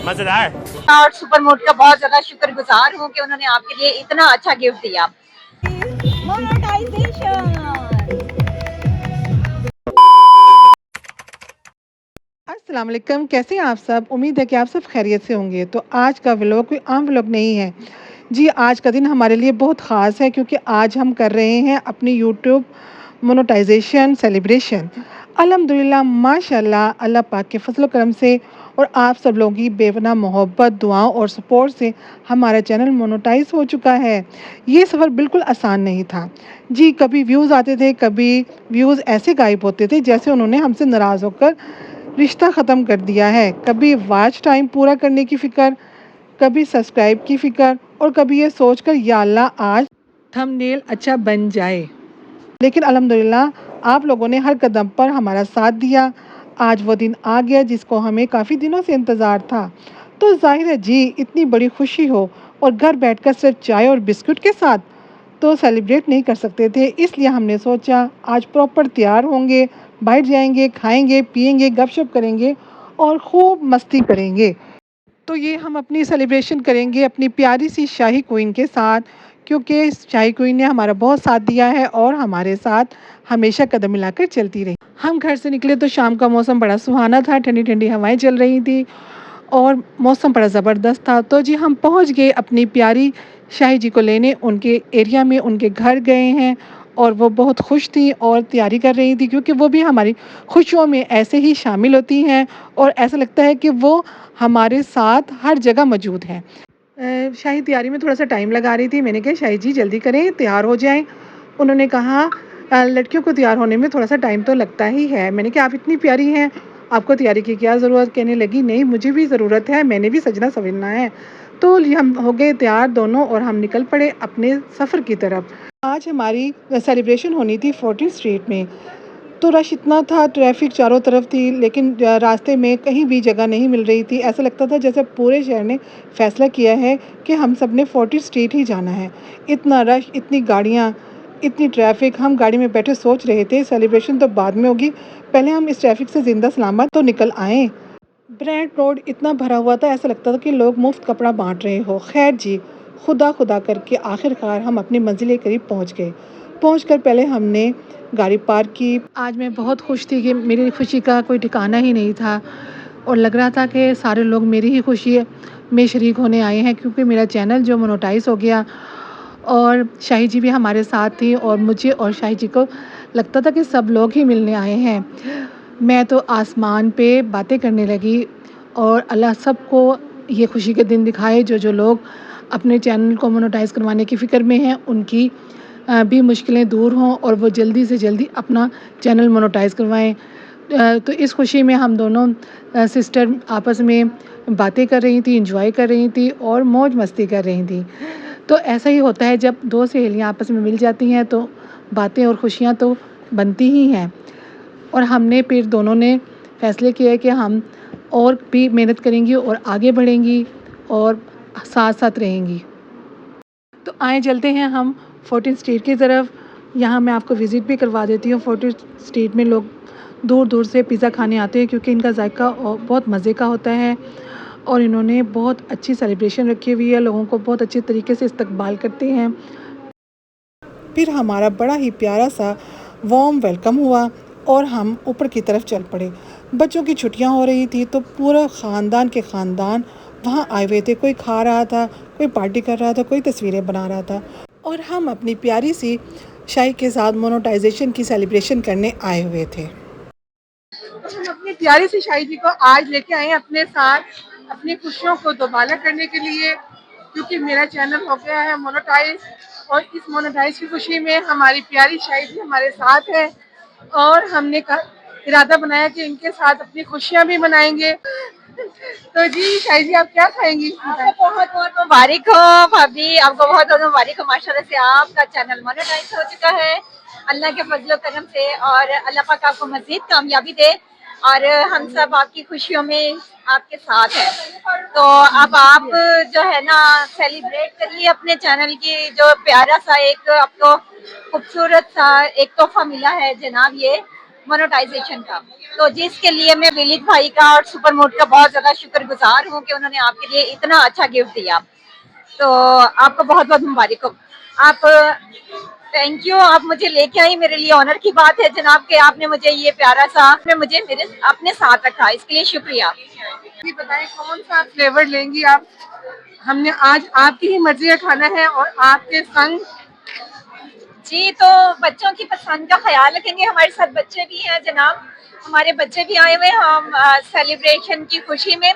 मजेदार। और super mode का बहुत ज्यादा शुक्रगुजार हूँ कि उन्होंने आपके लिए इतना अच्छा गिफ्ट दिया। अस्सलाम वालेकुम, कैसे हैं आप सब। उम्मीद है कि आप सब खैरियत से होंगे। तो आज का व्लॉग कोई आम व्लॉग नहीं है जी। आज का दिन हमारे लिए बहुत ख़ास है क्योंकि आज हम कर रहे हैं अपनी यूट्यूब मोनेटाइजेशन सेलिब्रेशन। अल्हम्दुलिल्लाह, माशाल्लाह, अल्लाह पाक के फजल करम से और आप सब लोगों की बेपनाह मोहब्बत, दुआओं और सपोर्ट से हमारा चैनल मोनेटाइज हो चुका है। ये सफ़र बिल्कुल आसान नहीं था जी। कभी व्यूज़ आते थे, कभी व्यूज़ ऐसे गायब होते थे जैसे उन्होंने हमसे नाराज़ होकर रिश्ता ख़त्म कर दिया है। कभी वॉच टाइम पूरा करने की फ़िक्र, कभी सब्सक्राइब की फ़िक्र और कभी ये सोचकर या अल्लाह आज थंबनेल अच्छा बन जाए। लेकिन अल्हम्दुलिल्लाह, आप लोगों ने हर कदम पर हमारा साथ दिया। आज वो दिन आ गया जिसको हमें काफ़ी दिनों से इंतज़ार था। तो ज़ाहिर है जी, इतनी बड़ी खुशी हो और घर बैठकर सिर्फ चाय और बिस्कुट के साथ तो सेलिब्रेट नहीं कर सकते थे। इसलिए हमने सोचा आज प्रॉपर तैयार होंगे, बाहर जाएंगे, खाएंगे, पिएंगे, गपशप करेंगे और खूब मस्ती करेंगे। तो ये हम अपनी सेलिब्रेशन करेंगे अपनी प्यारी सी शाही क्वीन के साथ, क्योंकि शाही क्वीन ने हमारा बहुत साथ दिया है और हमारे साथ हमेशा कदम मिलाकर चलती रही। हम घर से निकले तो शाम का मौसम बड़ा सुहाना था, ठंडी ठंडी हवाएं चल रही थी और मौसम बड़ा ज़बरदस्त था। तो जी हम पहुंच गए अपनी प्यारी शाही जी को लेने। उनके एरिया में उनके घर गए हैं और वो बहुत खुश थी और तैयारी कर रही थी, क्योंकि वो भी हमारी खुशियों में ऐसे ही शामिल होती हैं और ऐसा लगता है कि वो हमारे साथ हर जगह मौजूद हैं। शाही तैयारी में थोड़ा सा टाइम लगा रही थी। मैंने कहा शाही जी जल्दी करें, तैयार हो जाएं। उन्होंने कहा लड़कियों को तैयार होने में थोड़ा सा टाइम तो लगता ही है। मैंने कहा आप इतनी प्यारी हैं, आपको तैयारी की क्या ज़रूरत। कहने लगी नहीं, मुझे भी ज़रूरत है, मैंने भी सजना सवरना है। तो हम हो गए तैयार दोनों और हम निकल पड़े अपने सफ़र की तरफ। आज हमारी सेलिब्रेशन होनी थी 14 स्ट्रीट में। तो रश इतना था, ट्रैफिक चारों तरफ थी, लेकिन रास्ते में कहीं भी जगह नहीं मिल रही थी। ऐसा लगता था जैसे पूरे शहर ने फ़ैसला किया है कि हम सब ने 40 स्ट्रीट ही जाना है। इतना रश, इतनी गाड़ियाँ, इतनी ट्रैफिक। हम गाड़ी में बैठे सोच रहे थे सेलिब्रेशन तो बाद में होगी, पहले हम इस ट्रैफिक से ज़िंदा सलामत तो निकल आएँ। ब्रैंड रोड इतना भरा हुआ था, ऐसा लगता था कि लोग मुफ्त कपड़ा बांट रहे हो। खैर जी, खुदा खुदा करके आखिरकार हम अपनी मंजिल के करीब पहुंच गए। पहुंचकर पहले हमने गाड़ी पार्क की। आज मैं बहुत खुश थी कि मेरी खुशी का कोई ठिकाना ही नहीं था और लग रहा था कि सारे लोग मेरी ही खुशी में शरीक होने आए हैं, क्योंकि मेरा चैनल जो मोनेटाइज हो गया और शाही जी भी हमारे साथ थी और मुझे और शाही जी को लगता था कि सब लोग ही मिलने आए हैं। मैं तो आसमान पे बातें करने लगी और अल्लाह सबको ये खुशी के दिन दिखाए जो जो लोग अपने चैनल को मोनेटाइज करवाने की फ़िक्र में हैं, उनकी भी मुश्किलें दूर हों और वो जल्दी से जल्दी अपना चैनल मोनेटाइज करवाएं। तो इस खुशी में हम दोनों सिस्टर आपस में बातें कर रही थी, एंजॉय कर रही थी और मौज मस्ती कर रही थी। तो ऐसा ही होता है, जब दो सहेलियां आपस में मिल जाती हैं तो बातें और खुशियां तो बनती ही हैं। और हमने फिर दोनों ने फ़ैसले किए कि हम और भी मेहनत करेंगी और आगे बढ़ेंगी और साथ साथ रहेंगी। तो आए चलते हैं हम 14 स्ट्रीट की तरफ। यहाँ मैं आपको विज़िट भी करवा देती हूँ। 14 स्ट्रीट में लोग दूर दूर से पिज़्ज़ा खाने आते हैं, क्योंकि इनका जायका बहुत मज़े का होता है और इन्होंने बहुत अच्छी सेलिब्रेशन रखी हुई है, लोगों को बहुत अच्छे तरीके से इस्तकबाल करते हैं। फिर हमारा बड़ा ही प्यारा सा वार्म वेलकम हुआ और हम ऊपर की तरफ चल पड़े। बच्चों की छुट्टियां हो रही थी तो पूरा ख़ानदान के ख़ानदान वहाँ आए हुए थे। कोई खा रहा था, कोई पार्टी कर रहा था, कोई तस्वीरें बना रहा था और हम अपनी प्यारी सी शाही के साथ मोनेटाइजेशन की सेलिब्रेशन करने आए हुए थे। हम अपनी प्यारी सी शाही जी को आज लेके आए हैं अपने साथ, अपनी खुशियों को दोबारा करने के लिए, क्योंकि मेरा चैनल हो गया है मोनेटाइज और इस मोनेटाइज की खुशी में हमारी प्यारी शाही जी हमारे साथ है और हमने इरादा बनाया कि इनके साथ अपनी खुशियां भी मनाएंगे। तो जी शाही जी आप क्या खाएंगी? आपको बहुत बहुत मुबारक हो भाभी, आपको बहुत बहुत मुबारक हो। माशाल्लाह से आपका चैनल मोनेटाइज हो चुका है अल्लाह के फजल करम से और अल्लाह पाक आपको मजीद कामयाबी दे और हम सब आपकी खुशियों में आपके साथ हैं। तो अब आप जो है ना सेलिब्रेट करिए अपने चैनल की, जो प्यारा सा एक आपको खूबसूरत सा एक तोहफा मिला है जनाब ये, मोनेटाइजेशन का। तो जिसके लिए मैं विनीत भाई का और सुपर मोड का बहुत ज्यादा शुक्रगुजार हूँ कि उन्होंने आपके लिए इतना अच्छा गिफ्ट दिया। तो आपको बहुत बहुत मुबारक हो। आप थैंक यू, आप मुझे लेके आई, मेरे लिए ऑनर की बात है जनाब कि आपने मुझे ये प्यारा सा मुझे मेरे अपने साथ रखा, इसके लिए शुक्रिया। ये बताएं कौन सा फ्लेवर लेंगी आप? हमने आज आपकी ही मर्जी का खाना है और आपके संग। जी, तो बच्चों की पसंद का ख्याल रखेंगे, हमारे साथ बच्चे भी हैं जनाब, हमारे बच्चे भी आए हुए हैं हम सेलिब्रेशन की खुशी में।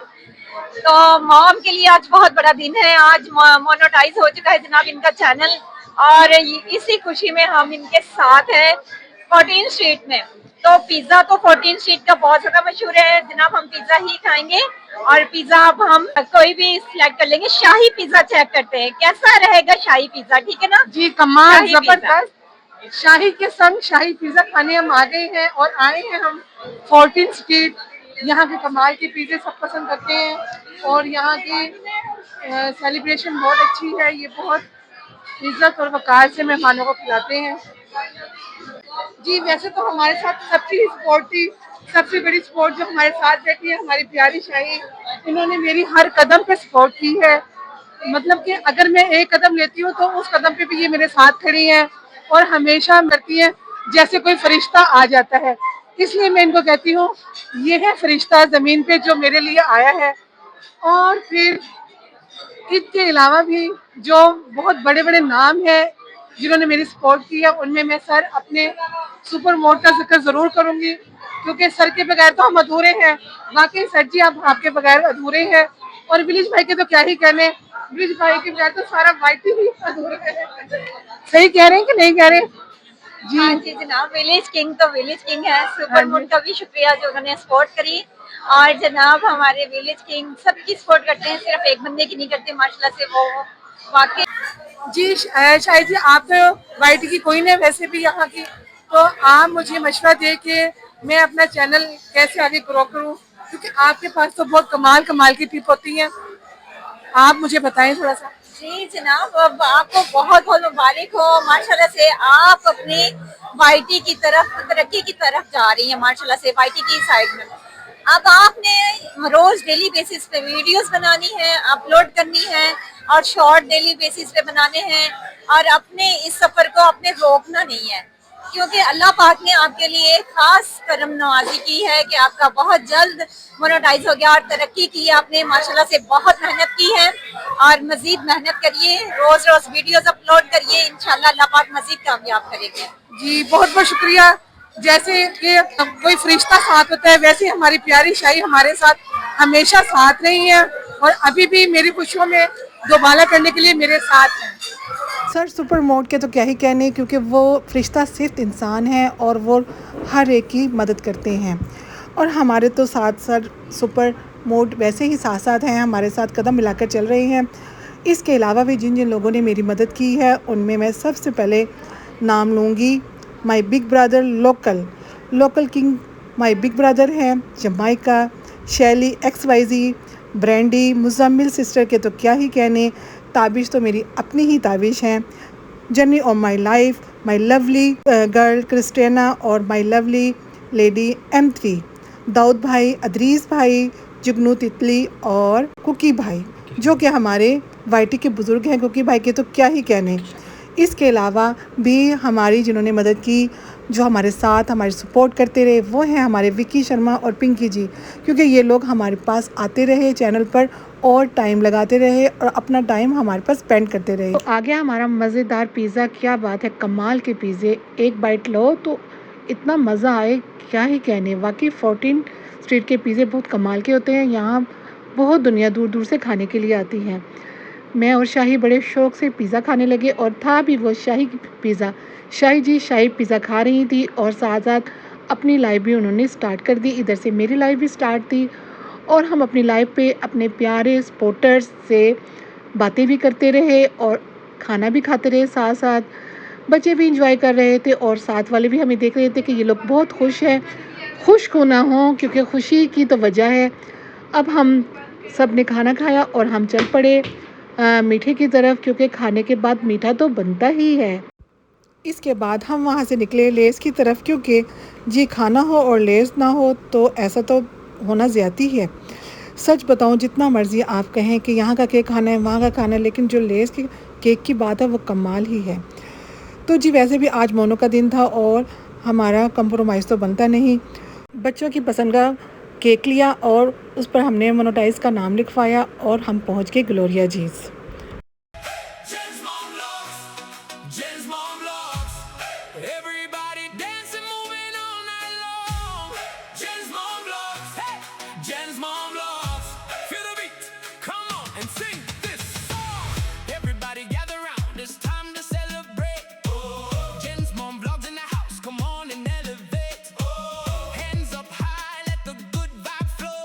तो मॉम के लिए आज बहुत बड़ा दिन है, आज मोनेटाइज हो चुका है जनाब इनका चैनल, और इसी खुशी में हम इनके साथ हैं 14 स्ट्रीट में। तो पिज्जा तो 14 स्ट्रीट का बहुत ज्यादा मशहूर है जनाब, हम पिज्जा ही खाएंगे। और पिज्जा अब हम कोई भी सिलेक्ट कर लेंगे। शाही पिज्जा चेक करते हैं कैसा रहेगा शाही पिज्जा, ठीक है ना जी कमाल, शाही पिज्जा। जबरदस्त। शाही के संग शाही पिज्जा खाने हम आ गए हैं और आए हैं हम 14 स्ट्रीट। यहाँ के कमाल के पिज्जे सब पसंद करते हैं और यहाँ की सेलिब्रेशन बहुत अच्छी है। ये बहुत इज्जत और वकार से मेहमानों को खिलाते हैं। जी वैसे तो हमारे साथ सबकी सपोर्ट थी, सबसे बड़ी सपोर्ट जो हमारे साथ बैठी है हमारी प्यारी शाही, इन्होंने मेरी हर कदम पे सपोर्ट की है। मतलब कि अगर मैं एक कदम लेती हूँ तो उस कदम पे भी ये मेरे साथ खड़ी हैं और हमेशा करती हैं जैसे कोई फरिश्ता आ जाता है। इसलिए मैं इनको कहती हूँ ये है फरिश्ता ज़मीन पे जो मेरे लिए आया है। और फिर इसके अलावा भी जो बहुत बड़े बड़े नाम हैं जिन्होंने मेरी सपोर्ट की है, उनमें मैं सर अपने सुपर मोड का जिक्र ज़रूर करूँगी क्योंकि सर के बगैर तो हम अधूरे हैं। वाकई सर जी आप आपके बगैर अधूरे हैं। और विलीज भाई के तो क्या ही कहने, विलीज भाई के बगैर तो सारा वाइट ही अधूरा है। सही कह रहे हैं कि नहीं कह रहे? हाँ जी जी जनाब, विलेज किंग तो विलेज किंग है। हाँ सुपर जी। मून का भी शुक्रिया जो उन्होंने सपोर्ट करी। और जनाब हमारे विलेज किंग सबकी सपोर्ट करते हैं, सिर्फ एक बंदे की नहीं करते माशाल्लाह से। वो वाकई जी शायद जी आप तो वाइट की कोई नहीं वैसे भी यहाँ की, तो आप मुझे मशवरा दे के मैं अपना चैनल कैसे आगे ग्रो करूँ क्योंकि आपके पास तो बहुत कमाल कमाल की टिप होती हैं। आप मुझे बताएं थोड़ा सा। जी जनाब, अब आपको बहुत बहुत मुबारक हो माशाल्लाह से। आप अपनी वाईटी की तरफ तरक्की की तरफ जा रही हैं माशाल्लाह से, वाईटी की साइड में। अब आपने रोज डेली बेसिस पे वीडियोस बनानी है, अपलोड करनी है और शॉर्ट डेली बेसिस पे बनाने हैं। और अपने इस सफर को आपने रोकना नहीं है क्योंकि अल्लाह पाक ने आपके लिए खास करम नवाजी की है कि आपका बहुत जल्द मोनेटाइज हो गया और तरक्की की है आपने माशाल्लाह से। बहुत मेहनत की है और मजीद मेहनत करिए, रोज रोज वीडियोस अपलोड करिए, इंशाल्लाह अल्लाह पाक मजीद कामयाब करेंगे। जी बहुत बहुत शुक्रिया। जैसे कि कोई फरिश्ता साथ होता है वैसे हमारी प्यारी शाही हमारे साथ हमेशा साथ रही है और अभी भी मेरी खुशियों में दोबारा करने के लिए मेरे साथ हैं। सर सुपर मोड के तो क्या ही कहने, क्योंकि वो फरिश्ता सिर्फ इंसान है और वो हर एक की मदद करते हैं। और हमारे तो साथ सर सुपर मोड वैसे ही साथ साथ हैं, हमारे साथ कदम मिलाकर चल रहे हैं। इसके अलावा भी जिन जिन लोगों ने मेरी मदद की है उनमें मैं सबसे पहले नाम लूँगी my big brother local king. My big brother हैं जमाइका, शैली XYZ, ब्रांडी, मुजम्मिल सिस्टर के तो क्या ही कहने, ताबिश तो मेरी अपनी ही ताबिश हैं। Journey of my life, my lovely girl Christiana और my lovely lady M3, Dawood भाई, अदरीस भाई, जुगनू तितली और कुकी भाई जो कि हमारे वाईटी के बुज़ुर्ग हैं। कुकी भाई के तो क्या ही कहने। इसके अलावा भी हमारी जिन्होंने मदद की, जो हमारे साथ हमारी सपोर्ट करते रहे, वो हैं हमारे विक्की शर्मा और पिंकी जी, क्योंकि ये लोग हमारे पास आते रहे चैनल पर और टाइम लगाते रहे और अपना टाइम हमारे पास स्पेंड करते रहे। तो आ गया हमारा मज़ेदार पिज़्ज़ा। क्या बात है, कमाल के पिज़्ज़े। एक बाइट लो तो इतना मज़ा आए, क्या ही कहने। वाकई 14 स्ट्रीट के पिज़्ज़े बहुत कमाल के होते हैं। यहाँ बहुत दुनिया दूर दूर से खाने के लिए आती हैं। मैं और शाही बड़े शौक़ से पिज़्ज़ा खाने लगे और था भी वो शाही पिज़्ज़ा। शाही जी शाही पिज़्ज़ा खा रही थी और साथ साथ अपनी लाइव भी उन्होंने स्टार्ट कर दी। इधर से मेरी लाइव भी स्टार्ट थी और हम अपनी लाइव पे अपने प्यारे सपोर्टर्स से बातें भी करते रहे और खाना भी खाते रहे। साथ साथ बच्चे भी इंजॉय कर रहे थे और साथ वाले भी हमें देख रहे थे कि ये लोग बहुत खुश हैं। खुश क्यों ना हो, क्योंकि खुशी की तो वजह है। अब हम सब ने खाना खाया और हम चल पड़े मीठे की तरफ, क्योंकि खाने के बाद मीठा तो बनता ही है। इसके बाद हम वहाँ से निकले लेस की तरफ, क्योंकि जी खाना हो और लेस ना हो तो ऐसा तो होना ज़्यादती है। सच बताऊँ, जितना मर्ज़ी आप कहें कि यहाँ का केक खाना है, वहाँ का खाना है, लेकिन जो लेस की केक की बात है वो कमाल ही है। तो जी वैसे भी आज मोनो का दिन था और हमारा कंप्रोमाइज़ तो बनता नहीं। बच्चों की पसंद का केक लिया और उस पर हमने मोनोटाइज का नाम लिखवाया और हम पहुँच गए Gloria जीज़। Jen's mom vlogs, Jen's mom vlogs. Everybody dancing, moving all night long. Jen's mom vlogs, hey, Jen's mom vlogs. Feel the beat, come on and sing this song. Everybody gather round, it's time to celebrate. Jen's mom vlogs in the house, come on and elevate. Hands up high, let the good vibe flow.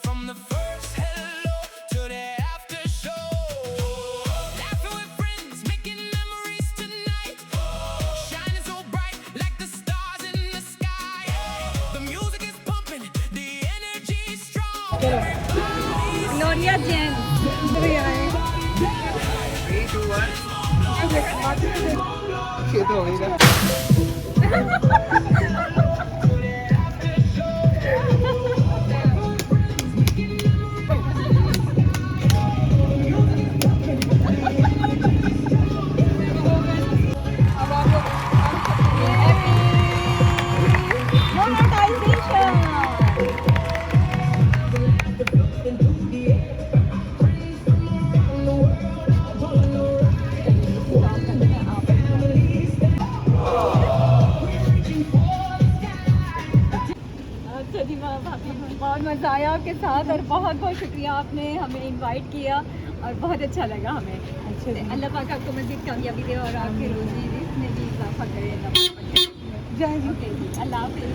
From the first hello to the after show. Laughing with friends, making memories tonight. Shining so bright like the stars in the sky. The music is pumping, the energy is strong. Gloria Jain. अच्छा जी भाभी, बहुत मज़ा आया आपके साथ और बहुत बहुत शुक्रिया, आपने हमें इनवाइट किया और बहुत अच्छा लगा हमें। अच्छा जी। अल्लाह पाक आपको मज़ीद कामयाबी दे और आपकी रोज़ी में भी इजाफा करे। अल्लाह पाक। जय हिंद। ओके जी, अल्लाह हाफ़िज़।